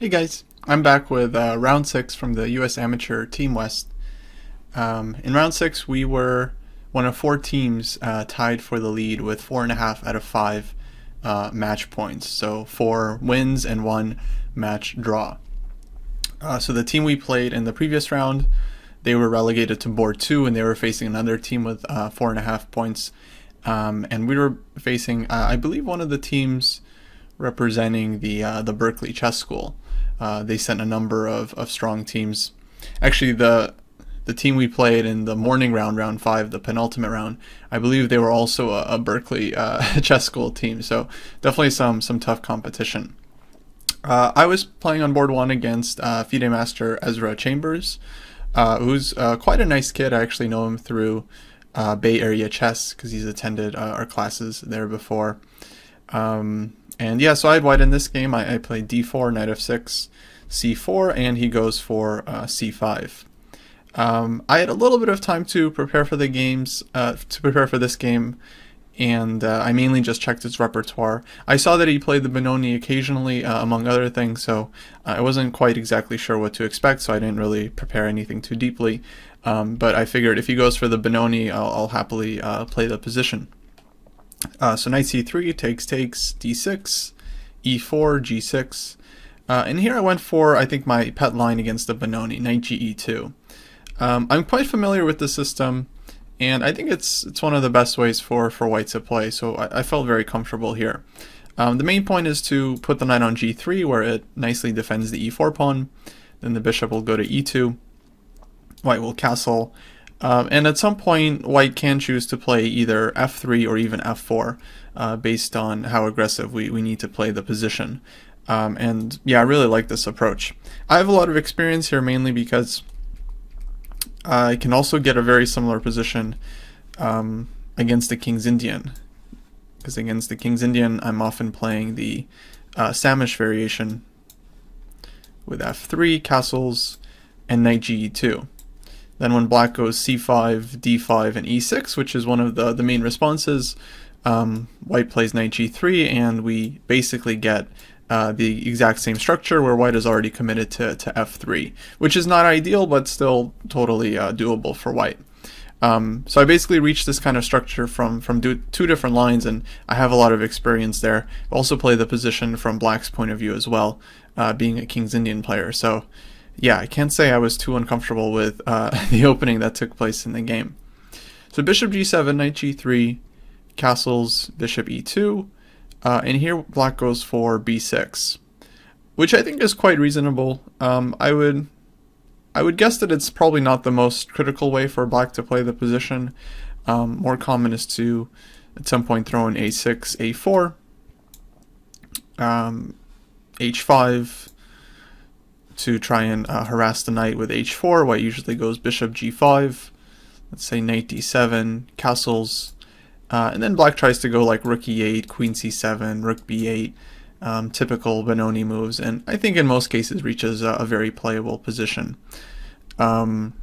Hey guys, I'm back with round 6 from the US Amateur Team West. In round 6, we were one of 4 teams tied for the lead with 4.5 out of 5 match points. So 4 wins and 1 match draw. So the team we played in the previous round, they were relegated to board 2 and they were facing another team with 4.5 points. And we were facing, I believe, one of the teams representing the Berkeley Chess School. They sent a number of strong teams. Actually, the team we played in the morning round 5, the penultimate round, I believe they were also a Berkeley Chess School team. So definitely some tough competition. I was playing on board 1 against FIDE Master Ezra Chambers, who's quite a nice kid. I actually know him through Bay Area Chess because he's attended our classes there before. And yeah, so I had white in this game. I played d4, knight f6, c4, and he goes for c5. I had a little bit of time to prepare for this game, and I mainly just checked his repertoire. I saw that he played the Benoni occasionally, among other things, so I wasn't quite exactly sure what to expect, so I didn't really prepare anything too deeply. But I figured if he goes for the Benoni, I'll happily play the position. So knight c3, takes, d6, e4, g6. And here I went for, I think, my pet line against the Benoni, knight ge2. I'm quite familiar with the system, and I think it's one of the best ways for white to play, so I felt very comfortable here. The main point is to put the knight on g3, where it nicely defends the e4 pawn. Then the bishop will go to e2. White will castle. And at some point, white can choose to play either f3 or even f4, based on how aggressive we need to play the position. And yeah, I really like this approach. I have a lot of experience here, mainly because I can also get a very similar position against the King's Indian. Because against the King's Indian, I'm often playing the Samish variation with f3, castles, and knight ge2. Then when black goes c5, d5, and e6, which is one of the main responses, white plays knight g3, and we basically get the exact same structure where white is already committed to f3, which is not ideal, but still totally doable for white. So I basically reached this kind of structure from two different lines, and I have a lot of experience there. I also play the position from black's point of view as well, being a King's Indian player. So yeah, I can't say I was too uncomfortable with the opening that took place in the game. So bishop g7, knight g3, castles, bishop e2, and here black goes for b6, which I think is quite reasonable. I would guess that it's probably not the most critical way for black to play the position. More common is to at some point throw in a6, a4, h5, to try and harass the knight with h4. White usually goes bishop g5, let's say knight d7, castles, and then black tries to go like rook e8, queen c7, rook b8, typical Benoni moves, and I think in most cases reaches a very playable position. At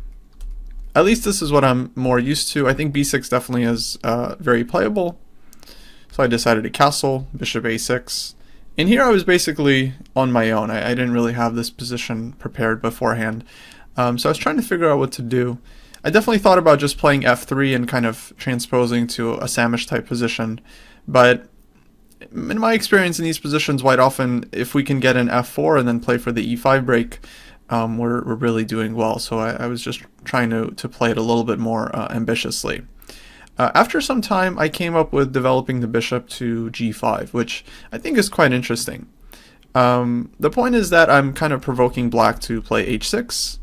least this is what I'm more used to. I think b6 definitely is very playable, so I decided to castle, bishop a6. And here I was basically on my own. I didn't really have this position prepared beforehand. So I was trying to figure out what to do. I definitely thought about just playing f3 and kind of transposing to a Samish type position. But in my experience in these positions, white often, if we can get an f4 and then play for the e5 break, we're really doing well. So I was just trying to play it a little bit more ambitiously. After some time, I came up with developing the bishop to g5, which I think is quite interesting. The point is that I'm kind of provoking black to play h6,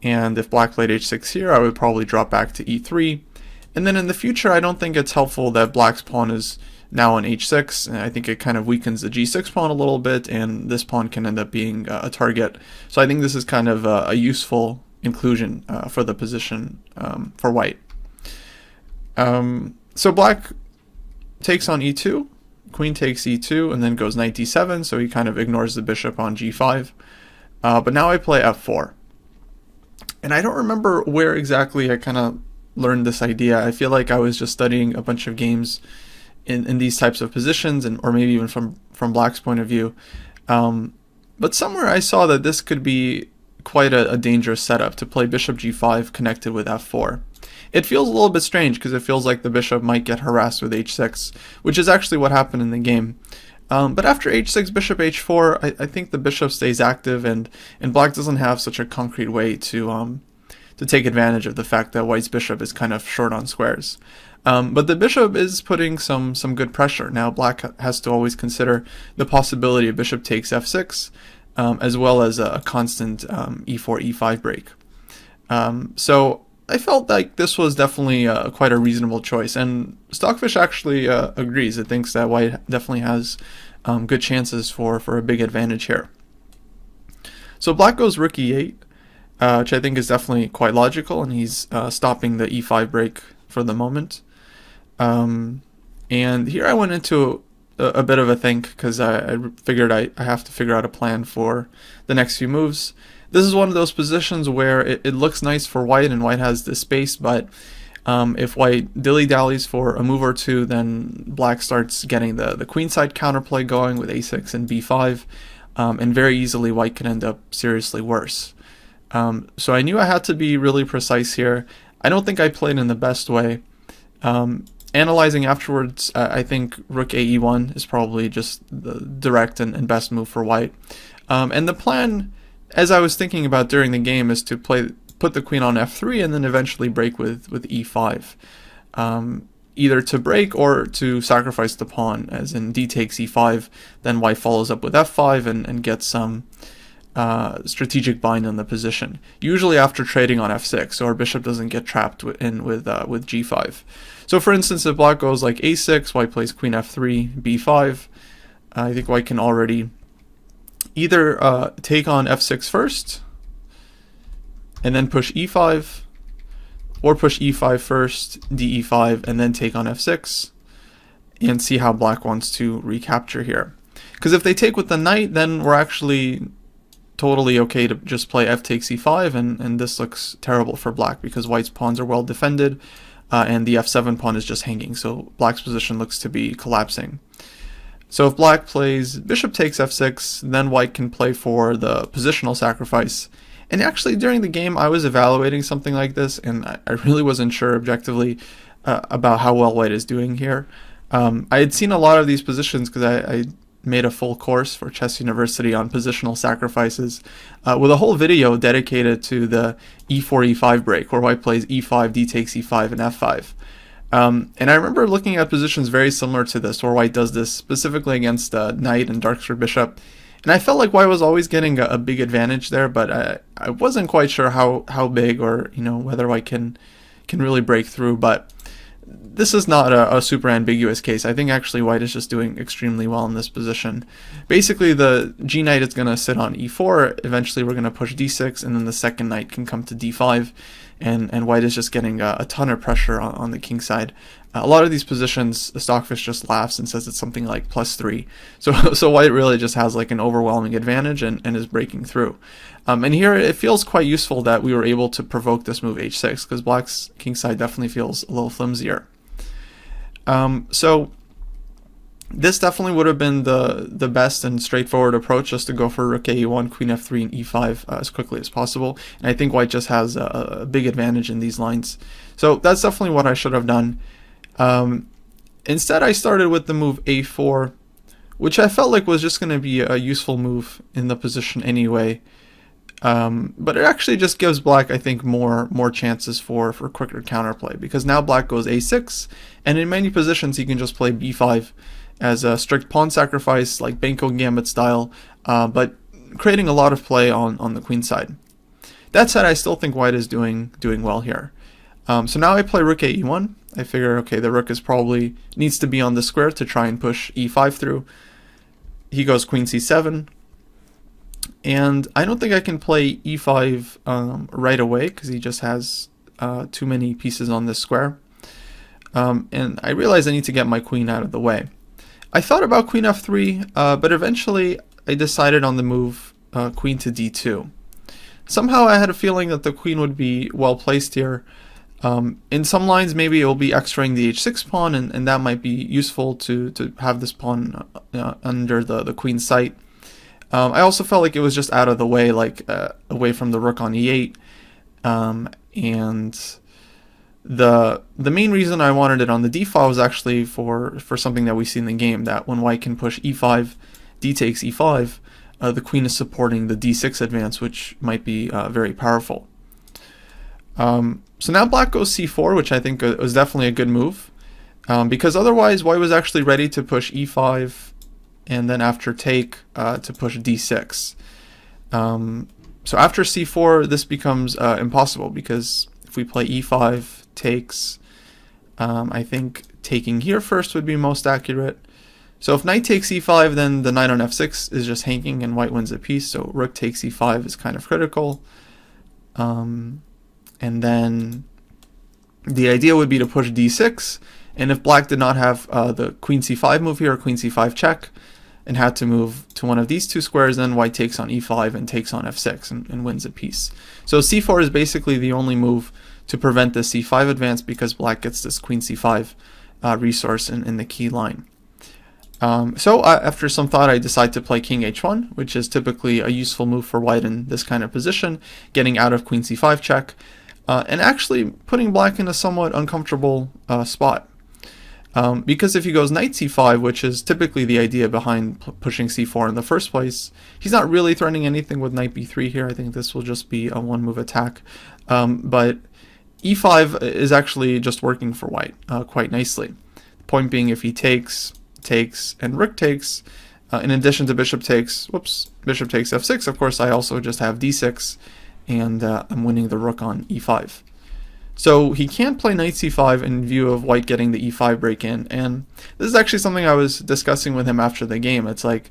and if black played h6 here, I would probably drop back to e3. And then in the future, I don't think it's helpful that black's pawn is now on h6, and I think it kind of weakens the g6 pawn a little bit, and this pawn can end up being a target. So I think this is kind of a useful inclusion for the position for white. So black takes on e2, queen takes e2, and then goes knight d7, so he kind of ignores the bishop on g5. But now I play f4. And I don't remember where exactly I kind of learned this idea. I feel like I was just studying a bunch of games in these types of positions, and or maybe even from black's point of view. But somewhere I saw that this could be quite a dangerous setup to play bishop g5 connected with f4. It feels a little bit strange because it feels like the bishop might get harassed with h6, which is actually what happened in the game. But after h6, bishop h4, I think the bishop stays active, and black doesn't have such a concrete way to take advantage of the fact that white's bishop is kind of short on squares. But the bishop is putting some good pressure. Now black has to always consider the possibility of bishop takes f6, as well as a constant e4, e5 break. So I felt like this was definitely quite a reasonable choice, and Stockfish actually agrees. It thinks that white definitely has good chances for a big advantage here. So black goes rook e8, which I think is definitely quite logical, and he's stopping the e5 break for the moment. And here I went into a bit of a think, because I figured I have to figure out a plan for the next few moves. This is one of those positions where it looks nice for white, and white has the space, but if white dilly-dallies for a move or two, then black starts getting the queenside counterplay going with a6 and b5, and very easily white can end up seriously worse. So I knew I had to be really precise here. I don't think I played in the best way. Analyzing afterwards, I think rook a e1 is probably just the direct and best move for white. And the plan, as I was thinking about during the game, is to put the queen on f3 and then eventually break with e5. Either to break or to sacrifice the pawn, as in d takes e5, then white follows up with f5 and gets some strategic bind on the position, usually after trading on f6, so our bishop doesn't get trapped in with g5. So for instance, if black goes like a6, white plays queen f3, b5, I think white can already either take on f6 first and then push e5, or push e5 first, de5, and then take on f6, and see how black wants to recapture here. Because if they take with the knight, then we're actually totally okay to just play f takes e5, and this looks terrible for black because white's pawns are well defended, and the f7 pawn is just hanging, so black's position looks to be collapsing. So if black plays bishop takes f6, then white can play for the positional sacrifice. And actually during the game I was evaluating something like this, and I really wasn't sure objectively about how well white is doing here. I had seen a lot of these positions because I made a full course for Chess University on positional sacrifices, with a whole video dedicated to the e4 e5 break, where white plays e5, d takes e5, and f5. And I remember looking at positions very similar to this, where white does this specifically against knight and darks for bishop, and I felt like white was always getting a big advantage there, but I wasn't quite sure how big, or whether white can really break through. But this is not a super ambiguous case. I think actually white is just doing extremely well in this position. Basically the g knight is going to sit on e4, eventually we're going to push d6, and then the second knight can come to d5, and white is just getting a ton of pressure on the king side. A lot of these positions, the Stockfish just laughs and says it's something like +3. So white really just has like an overwhelming advantage and is breaking through. And here it feels quite useful that we were able to provoke this move h6, because black's king side definitely feels a little flimsier. So this definitely would have been the best and straightforward approach, just to go for rook a1, queen f3, and e5 as quickly as possible. And I think white just has a big advantage in these lines. So that's definitely what I should have done. Instead I started with the move a4, which I felt like was just going to be a useful move in the position anyway. But it actually just gives black, I think, more chances for quicker counterplay, because now black goes a6, and in many positions he can just play b5 as a strict pawn sacrifice, like Benko Gambit style, but creating a lot of play on the queen side. That said, I still think white is doing well here. So now I play rook a e1. I figure, okay, the rook needs to be on the square to try and push e5 through. He goes queen c7. And I don't think I can play e5 right away, because he just has too many pieces on this square. And I realize I need to get my queen out of the way. I thought about queen f3, but eventually I decided on the move queen to d2. Somehow I had a feeling that the queen would be well placed here. In some lines maybe it will be extraing the h6 pawn, and that might be useful to have this pawn under the queen's sight. I also felt like it was just out of the way, like away from the rook on e8, and the main reason I wanted it on the d file was actually for something that we see in the game, that when white can push e5, d takes e5, the queen is supporting the d6 advance, which might be very powerful. So now black goes c4, which I think was definitely a good move, because otherwise white was actually ready to push e5 and then after take to push d6. So after c4 this becomes impossible, because if we play e5 takes, I think taking here first would be most accurate. So if knight takes e5, then the knight on f6 is just hanging and white wins a piece, so rook takes e5 is kind of critical. And then the idea would be to push d6, and if black did not have the queen c5 move here, or queen c5 check, and had to move to one of these two squares, then white takes on e5 and takes on f6 and wins a piece. So c4 is basically the only move to prevent the c5 advance, because black gets this queen c5 resource in the key line. So after some thought, I decided to play king h1, which is typically a useful move for white in this kind of position, getting out of queen c5 check, and actually putting black in a somewhat uncomfortable spot. Because if he goes knight c5, which is typically the idea behind pushing c4 in the first place, he's not really threatening anything with knight b3 here. I think this will just be a one-move attack. But e5 is actually just working for white quite nicely. The point being, if he takes, and rook takes, in addition to bishop takes f6, of course I also just have d6, and I'm winning the rook on e5. So he can't play knight c5 in view of white getting the e5 break in, and this is actually something I was discussing with him after the game. It's like,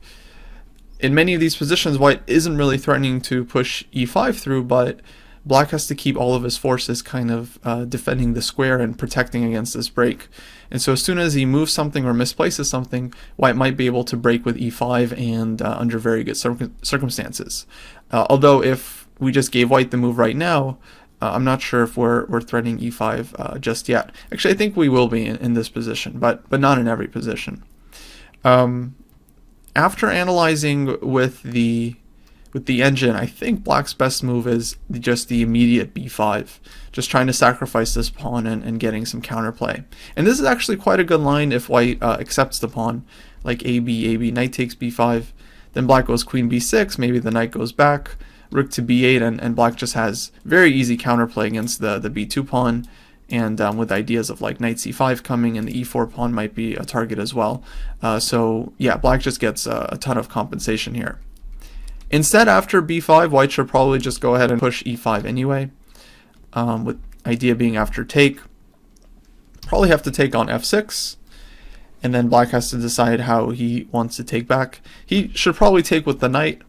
in many of these positions, white isn't really threatening to push e5 through, but black has to keep all of his forces kind of defending the square and protecting against this break. And so as soon as he moves something or misplaces something, white might be able to break with e5, and under very good circumstances. Although if we just gave white the move right now, I'm not sure if we're threatening e5 just yet. Actually, I think we will be in this position, but not in every position. After analyzing with the engine, I think black's best move is just the immediate b5, just trying to sacrifice this pawn and getting some counterplay. And this is actually quite a good line if white accepts the pawn, like a b, knight takes b5, then black goes queen b6, maybe the knight goes back, rook to b8, and black just has very easy counterplay against the b2 pawn, and with ideas of like knight c5 coming, and the e4 pawn might be a target as well. So yeah, black just gets a ton of compensation here. Instead, after b5, white should probably just go ahead and push e5 anyway, with idea being after take, probably have to take on f6, and then black has to decide how he wants to take back. He should probably take with the knight,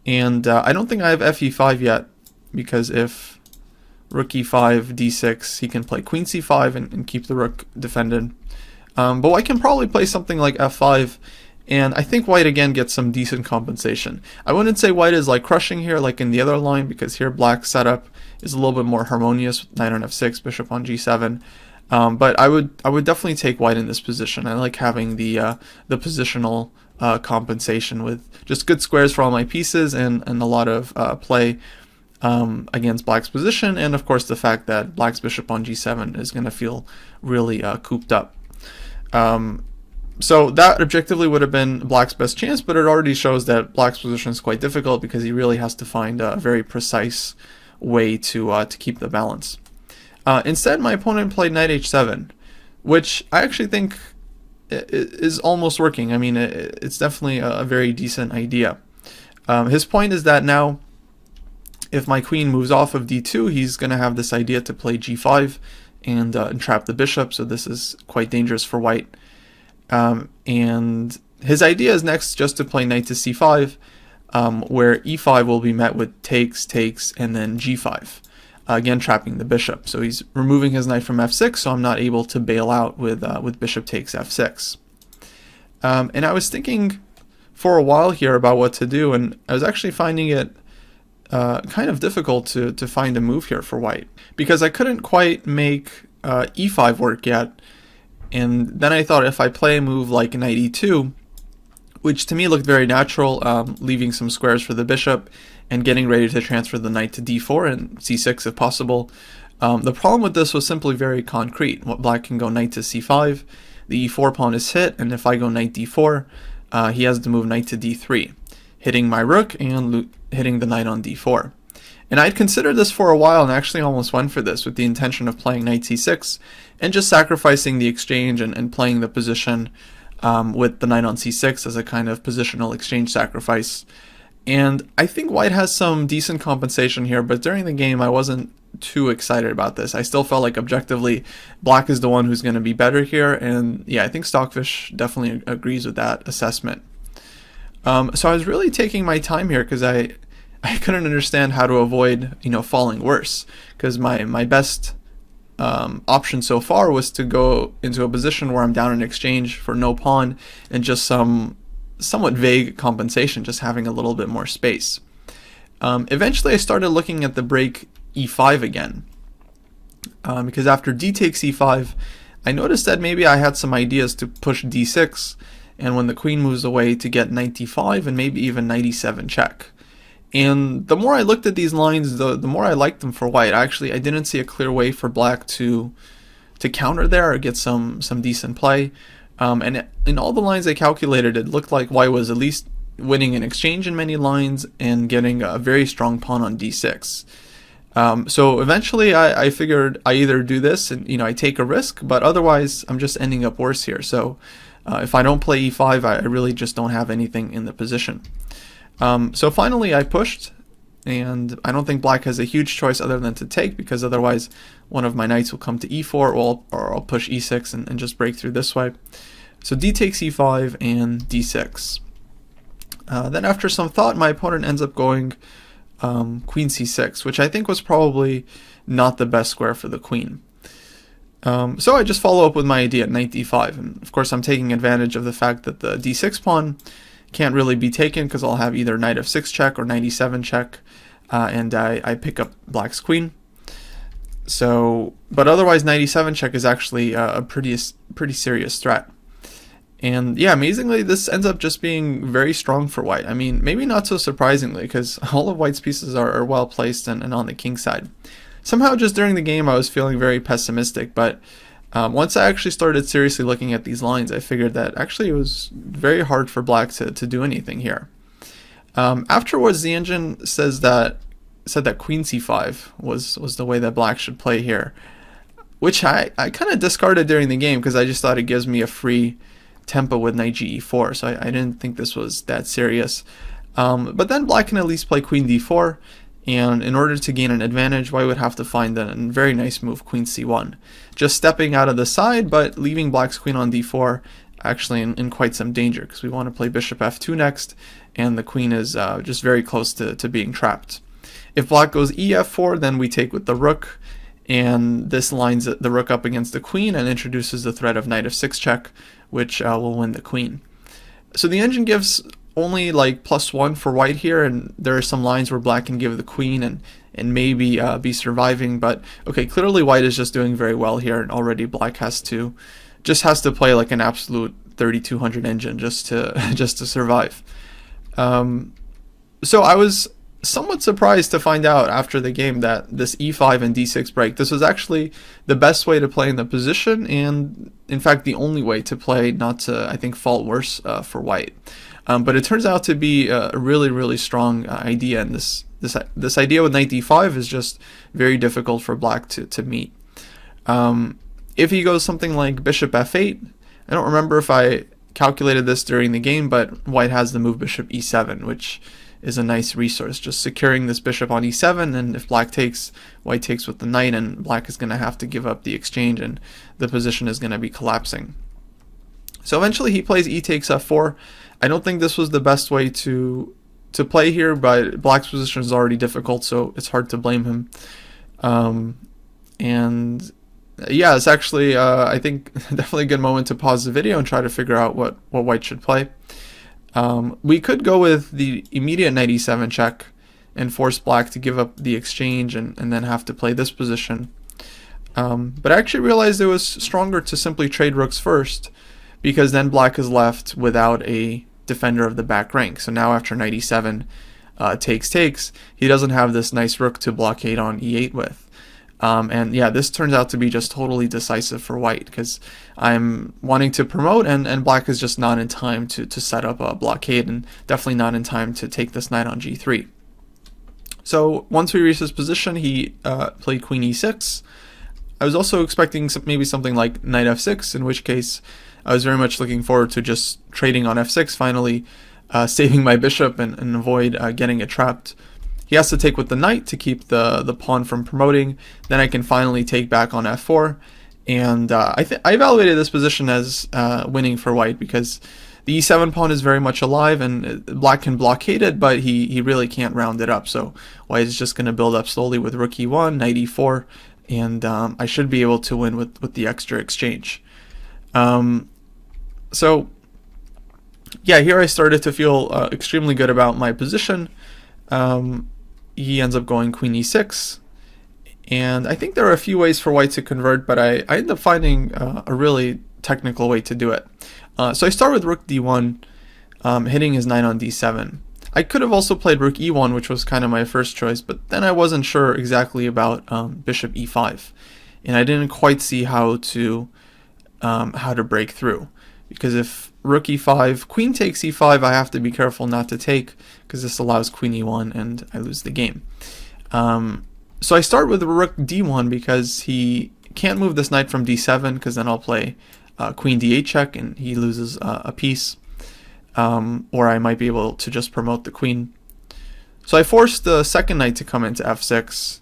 and I don't think I have fe5 yet, because if rook e5, d6, he can play queen c5 and keep the rook defended. But white can probably play something like f5, and I think white again gets some decent compensation. I wouldn't say white is like crushing here like in the other line, because here black's setup is a little bit more harmonious with knight on f6, bishop on g7. But I would definitely take white in this position. I like having the positional compensation with just good squares for all my pieces, and a lot of play against black's position, and of course the fact that black's bishop on g7 is going to feel really cooped up. So that objectively would have been black's best chance, but it already shows that black's position is quite difficult, because he really has to find a very precise way to keep the balance. Instead, my opponent played knight h7, which I actually think is almost working. I mean, it's definitely a very decent idea. His point is that now, if my queen moves off of d2, he's going to have this idea to play g5 and entrap the bishop, so this is quite dangerous for white. And his idea is next just to play knight to c5, where e5 will be met with takes, and then g5. Again, trapping the bishop. So he's removing his knight from f6, so I'm not able to bail out with bishop takes f6. And I was thinking for a while here about what to do, and I was actually finding it kind of difficult to find a move here for white, because I couldn't quite make e5 work yet. And then I thought, if I play a move like knight e2, which to me looked very natural, leaving some squares for the bishop and getting ready to transfer the knight to d4 and c6 if possible. The problem with this was simply very concrete. Black can go knight to c5, the e4 pawn is hit, and if I go knight d4, he has to move knight to d3, hitting my rook and hitting the knight on d4. And I'd considered this for a while and actually almost went for this with the intention of playing knight c6 and just sacrificing the exchange and playing the position with the knight on c6 as a kind of positional exchange sacrifice. And I think white has some decent compensation here, but during the game I wasn't too excited about this. I still felt like objectively black is the one who's going to be better here, and yeah, I think Stockfish definitely agrees with that assessment. So I was really taking my time here because I couldn't understand how to avoid, falling worse, because my best option so far was to go into a position where I'm down in exchange for no pawn and just some somewhat vague compensation, just having a little bit more space. Eventually I started looking at the break e5 again, because after d takes e5 I noticed that maybe I had some ideas to push d6, and when the queen moves away to get knight d5 and maybe even knight e7 check. And the more I looked at these lines, the more I liked them for white. I didn't see a clear way for black to counter there or get some decent play. And in all the lines I calculated, it looked like white was at least winning an exchange in many lines and getting a very strong pawn on d6. So eventually I figured I either do this and I take a risk, but otherwise I'm just ending up worse here. So if I don't play e5, I really just don't have anything in the position. So finally I pushed, and I don't think black has a huge choice other than to take, because otherwise one of my knights will come to e4, or I'll push e6 and just break through this way. So d takes e5 and d6. Then after some thought, my opponent ends up going queen c6, which I think was probably not the best square for the queen. So I just follow up with my idea, knight d5, and of course I'm taking advantage of the fact that the d6 pawn can't really be taken because I'll have either knight f6 check or knight e7 check, and I pick up black's queen. So, but otherwise knight e7 check is actually a pretty serious threat. And yeah, amazingly, this ends up just being very strong for white. I mean, maybe not so surprisingly, because all of white's pieces are well placed and on the king side. Somehow just during the game I was feeling very pessimistic, but once I actually started seriously looking at these lines, I figured that actually it was very hard for black to do anything here. Afterwards, the engine said that queen c5 was the way that black should play here, which I kind of discarded during the game because I just thought it gives me a free tempo with knight ge4, so I didn't think this was that serious. But then black can at least play queen d4, and in order to gain an advantage, white would have to find a very nice move, queen c1. Just stepping out of the side, but leaving black's queen on d4 actually in quite some danger, because we want to play bishop f2 next, and the queen is just very close to being trapped. If black goes ef4, then we take with the rook, and this lines the rook up against the queen and introduces the threat of knight f6 check, which will win the queen. So the engine gives only like +1 for white here, and there are some lines where black can give the queen and maybe be surviving, but okay, clearly white is just doing very well here, and already black has to play like an absolute 3200 engine just to survive. So I was somewhat surprised to find out after the game that this e5 and d6 break, this was actually the best way to play in the position, and in fact the only way to play, not to, I think, fall worse for white. But it turns out to be a really strong idea, and this idea with knight d5 is just very difficult for black to meet. If he goes something like bishop f8, I don't remember if I calculated this during the game, but white has the move bishop e7, which is a nice resource, just securing this bishop on e7, and if black takes, white takes with the knight, and black is going to have to give up the exchange, and the position is going to be collapsing. So eventually he plays e takes f4. I don't think this was the best way to play here, but black's position is already difficult, so it's hard to blame him. And yeah, it's actually, I think, definitely a good moment to pause the video and try to figure out what white should play. We could go with the immediate knight e7 check and force black to give up the exchange and then have to play this position. But I actually realized it was stronger to simply trade rooks first, because then black is left without a defender of the back rank. So now after knight e7 takes, he doesn't have this nice rook to blockade on e8 with. And yeah, this turns out to be just totally decisive for white, because I'm wanting to promote, and black is just not in time to set up a blockade, and definitely not in time to take this knight on g3. So once we reached this position, he played queen e6. I was also expecting maybe something like knight f6, in which case I was very much looking forward to just trading on f6, finally saving my bishop and avoid getting it trapped. He has to take with the knight to keep the pawn from promoting. Then I can finally take back on f4. And I evaluated this position as winning for white, because the e7 pawn is very much alive, and black can blockade it, but he really can't round it up. So white is just going to build up slowly with rook e1, knight e4, and I should be able to win with the extra exchange. So yeah, here I started to feel extremely good about my position. He ends up going queen e6, and I think there are a few ways for white to convert, but I ended up finding a really technical way to do it. So I start with rook d1, hitting his knight on d7. I could have also played rook e1, which was kind of my first choice, but then I wasn't sure exactly about bishop e5, and I didn't quite see how to break through. Because if rook e5, queen takes e5, I have to be careful not to take, because this allows queen e1 and I lose the game. So I start with rook d1 because he can't move this knight from d7, because then I'll play queen d8 check and he loses a piece. Or I might be able to just promote the queen. So I forced the second knight to come into f6,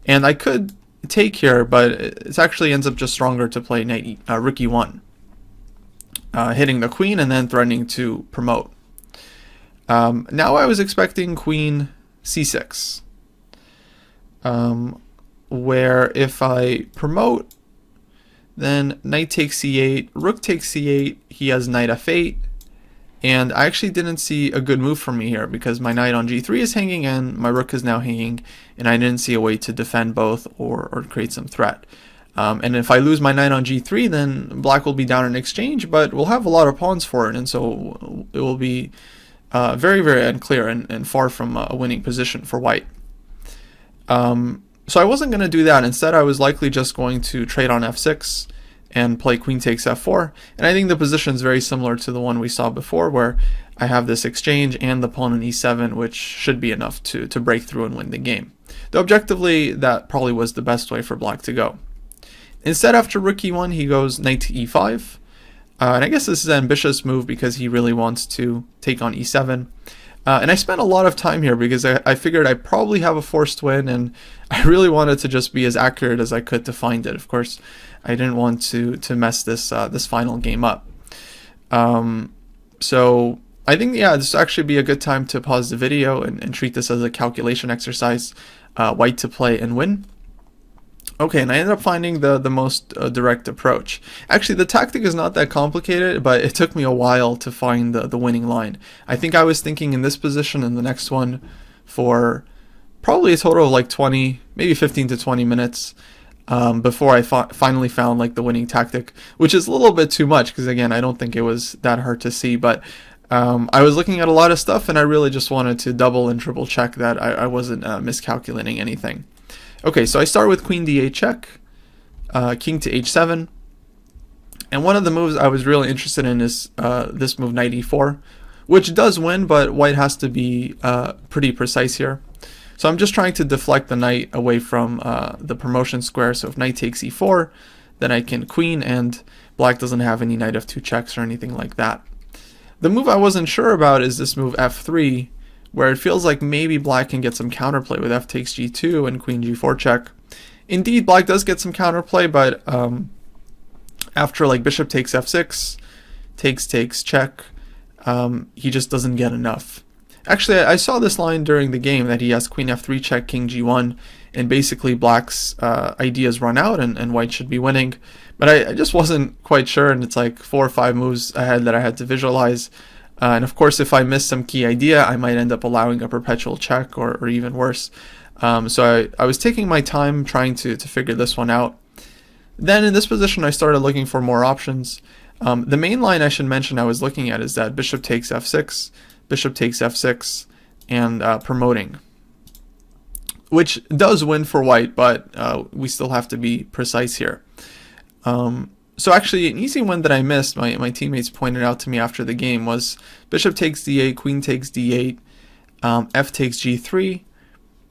and I could take here, but it actually ends up just stronger to play rook e1. Hitting the queen and then threatening to promote. Now I was expecting queen c6, where if I promote, then knight takes c8, rook takes c8, he has knight f8, and I actually didn't see a good move for me here, because my knight on g3 is hanging and my rook is now hanging, and I didn't see a way to defend both or create some threat. And if I lose my knight on g3, then black will be down in exchange, but we'll have a lot of pawns for it, and so it will be very, very unclear and far from a winning position for white. So I wasn't going to do that. Instead, I was likely just going to trade on f6 and play queen takes f4. And I think the position is very similar to the one we saw before, where I have this exchange and the pawn on e7, which should be enough to break through and win the game. Though objectively, that probably was the best way for black to go. Instead, after rook e1, he goes knight to e5. And I guess this is an ambitious move because he really wants to take on e7. And I spent a lot of time here because I figured I probably have a forced win, and I really wanted to just be as accurate as I could to find it. Of course, I didn't want to mess this final game up. So I think, yeah, this would actually be a good time to pause the video and treat this as a calculation exercise, white to play and win. Okay, and I ended up finding the most direct approach. Actually, the tactic is not that complicated, but it took me a while to find the winning line. I think I was thinking in this position and the next one for probably a total of like 20, maybe 15 to 20 minutes before I finally found like the winning tactic, which is a little bit too much because, again, I don't think it was that hard to see, but I was looking at a lot of stuff and I really just wanted to double and triple check that I wasn't miscalculating anything. Okay, so I start with queen d8 check, king to h7, and one of the moves I was really interested in is this move knight e4, which does win, but white has to be pretty precise here. So I'm just trying to deflect the knight away from the promotion square, so if knight takes e4, then I can queen, and black doesn't have any knight f2 checks or anything like that. The move I wasn't sure about is this move f3, where it feels like maybe black can get some counterplay with f takes g2 and queen g4 check. Indeed, black does get some counterplay, but after like bishop takes f6, takes check, he just doesn't get enough. Actually, I saw this line during the game that he has queen f3 check, king g1, and basically black's ideas run out and white should be winning. But I just wasn't quite sure, and it's like 4 or 5 moves ahead that I had to visualize. And of course, if I miss some key idea, I might end up allowing a perpetual check or even worse. So I was taking my time trying to figure this one out. Then in this position, I started looking for more options. The main line I should mention I was looking at is that bishop takes f6, bishop takes f6, and promoting, which does win for white, but we still have to be precise here. So actually, an easy one that I missed, my teammates pointed out to me after the game, was bishop takes d8, queen takes d8, f takes g3,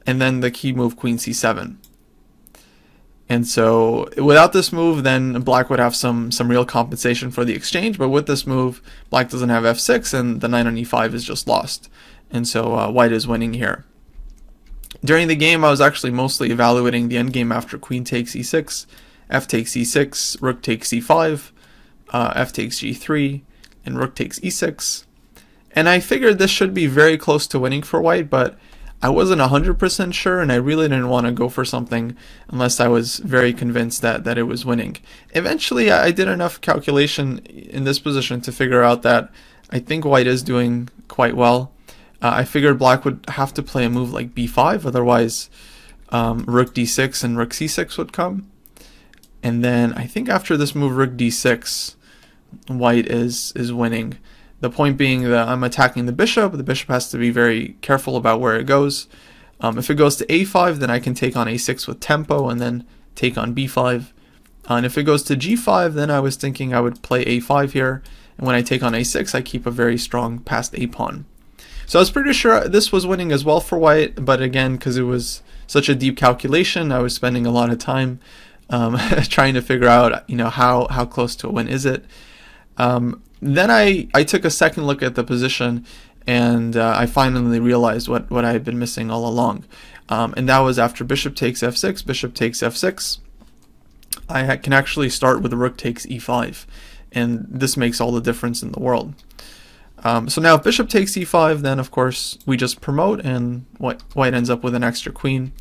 and then the key move queen c7. And so without this move, then black would have some real compensation for the exchange, but with this move, black doesn't have f6, and the knight on e5 is just lost. And so white is winning here. During the game, I was actually mostly evaluating the endgame after queen takes e6, f takes e6, rook takes e5, f takes g3, and rook takes e6. And I figured this should be very close to winning for white, but I wasn't 100% sure, and I really didn't want to go for something unless I was very convinced that it was winning. Eventually, I did enough calculation in this position to figure out that I think white is doing quite well. I figured black would have to play a move like b5, otherwise rook d6 and rook c6 would come. And then I think after this move rook d6, white is winning. The point being that I'm attacking the bishop has to be very careful about where it goes. If it goes to a5, then I can take on a6 with tempo and then take on b5. And if it goes to g5, then I was thinking I would play a5 here. And when I take on a6, I keep a very strong passed a pawn. So I was pretty sure this was winning as well for white, but again, because it was such a deep calculation, I was spending a lot of time trying to figure out, how close to a win is it. Then I took a second look at the position, and I finally realized what I had been missing all along. And that was after bishop takes f6, bishop takes f6, I can actually start with rook takes e5. And this makes all the difference in the world. So now if bishop takes e5, then of course we just promote, and white ends up with an extra queen.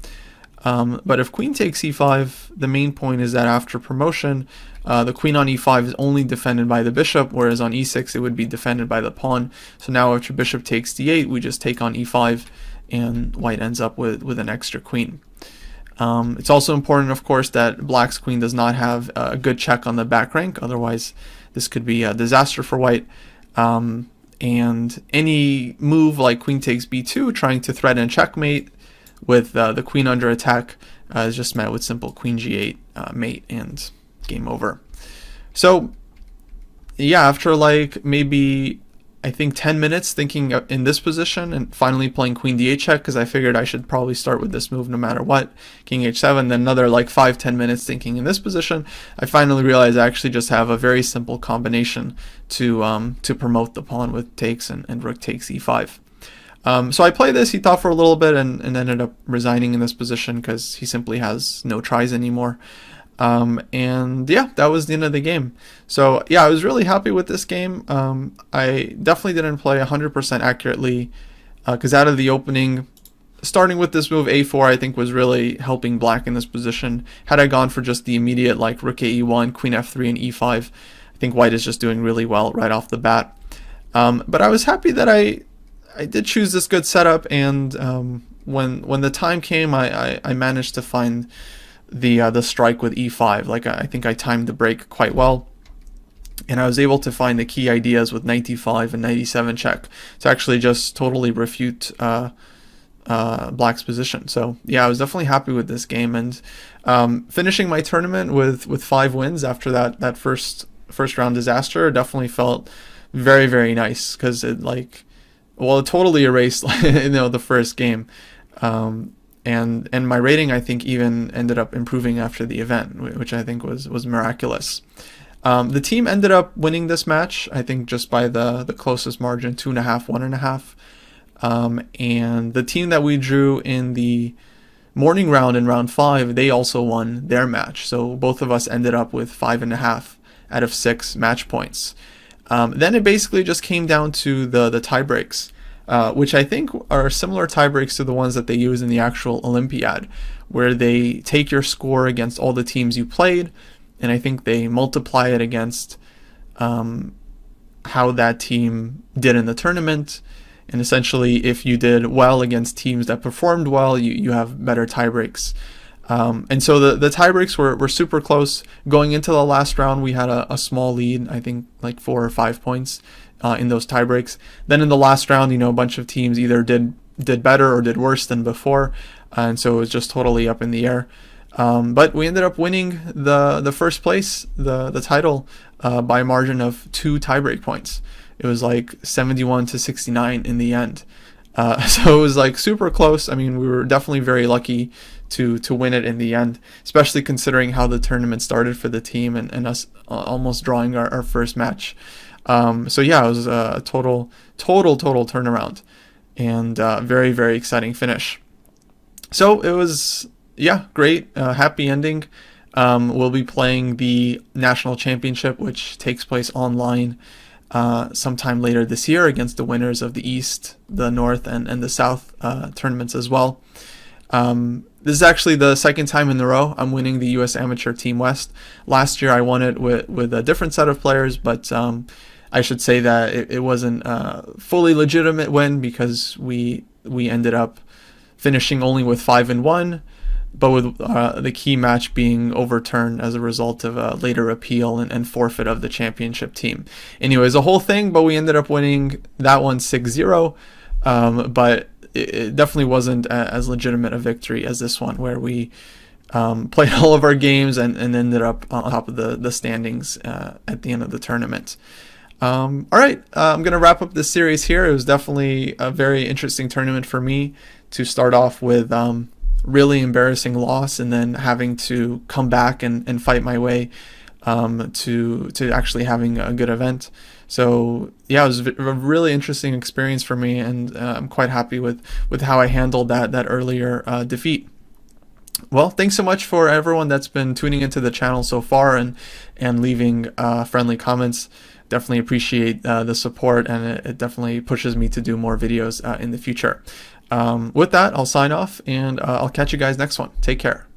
But if queen takes e5, the main point is that after promotion, the queen on e5 is only defended by the bishop, whereas on e6 it would be defended by the pawn. So now after bishop takes d8, we just take on e5, and white ends up with an extra queen. It's also important, of course, that black's queen does not have a good check on the back rank, otherwise this could be a disaster for white. And any move like queen takes b2, trying to threaten checkmate with the queen under attack, is just met with simple queen g8 mate and game over. So yeah, after like maybe I think 10 minutes thinking in this position and finally playing queen d8 check, because I figured I should probably start with this move no matter what, king h7, then another like 5-10 minutes thinking in this position, I finally realized I actually just have a very simple combination to promote the pawn with takes and rook takes e5. So I played this, he thought for a little bit, and ended up resigning in this position because he simply has no tries anymore. And yeah, that was the end of the game. So yeah, I was really happy with this game. I definitely didn't play 100% accurately, because out of the opening, starting with this move a4, I think was really helping black in this position. Had I gone for just the immediate like rook a e1, queen f3, and e5, I think white is just doing really well right off the bat. But I was happy that I did choose this good setup, and when the time came, I managed to find the strike with e5. Like I think I timed the break quite well, and I was able to find the key ideas with knight d5 and knight e7 check to actually just totally refute black's position. So yeah, I was definitely happy with this game, and finishing my tournament with 5 wins after that first round disaster definitely felt very, very nice, because it totally erased the first game. And my rating, I think, even ended up improving after the event, which I think was miraculous. The team ended up winning this match, I think, just by the closest margin, 2.5, 1.5. And the team that we drew in the morning round in round 5, they also won their match. So both of us ended up with 5.5 out of 6 match points. Then it basically just came down to the tie breaks. Which I think are similar tie breaks to the ones that they use in the actual Olympiad, where they take your score against all the teams you played, and I think they multiply it against how that team did in the tournament. And essentially, if you did well against teams that performed well, you have better tie breaks. And so the tie breaks were super close. Going into the last round, we had a small lead, I think like 4 or 5 points in those tie breaks. Then in the last round, a bunch of teams either did better or did worse than before, and so it was just totally up in the air. But we ended up winning the first place, the title, by a margin of 2 tiebreak points. It was like 71 to 69 in the end. So it was like super close. I mean, we were definitely very lucky to win it in the end, especially considering how the tournament started for the team and us almost drawing our first match. So yeah, it was a total turnaround and very, very exciting finish. So it was, yeah, great, happy ending. We'll be playing the national championship, which takes place online sometime later this year against the winners of the East, the North, and the South tournaments as well. This is actually the second time in a row I'm winning the U.S. Amateur Team West. Last year I won it with a different set of players, but I should say that it wasn't a fully legitimate win because we ended up finishing only with 5-1, but with the key match being overturned as a result of a later appeal and forfeit of the championship team. Anyways, the whole thing, but we ended up winning that one 6-0, but it definitely wasn't as legitimate a victory as this one, where we played all of our games and ended up on top of the standings at the end of the tournament. All right, I'm going to wrap up this series here. It was definitely a very interesting tournament for me to start off with really embarrassing loss and then having to come back and fight my way to actually having a good event. So yeah, it was a really interesting experience for me, and I'm quite happy with how I handled that earlier defeat. Well, thanks so much for everyone that's been tuning into the channel so far and leaving friendly comments. Definitely appreciate the support, and it definitely pushes me to do more videos in the future. With that, I'll sign off, and I'll catch you guys next one. Take care.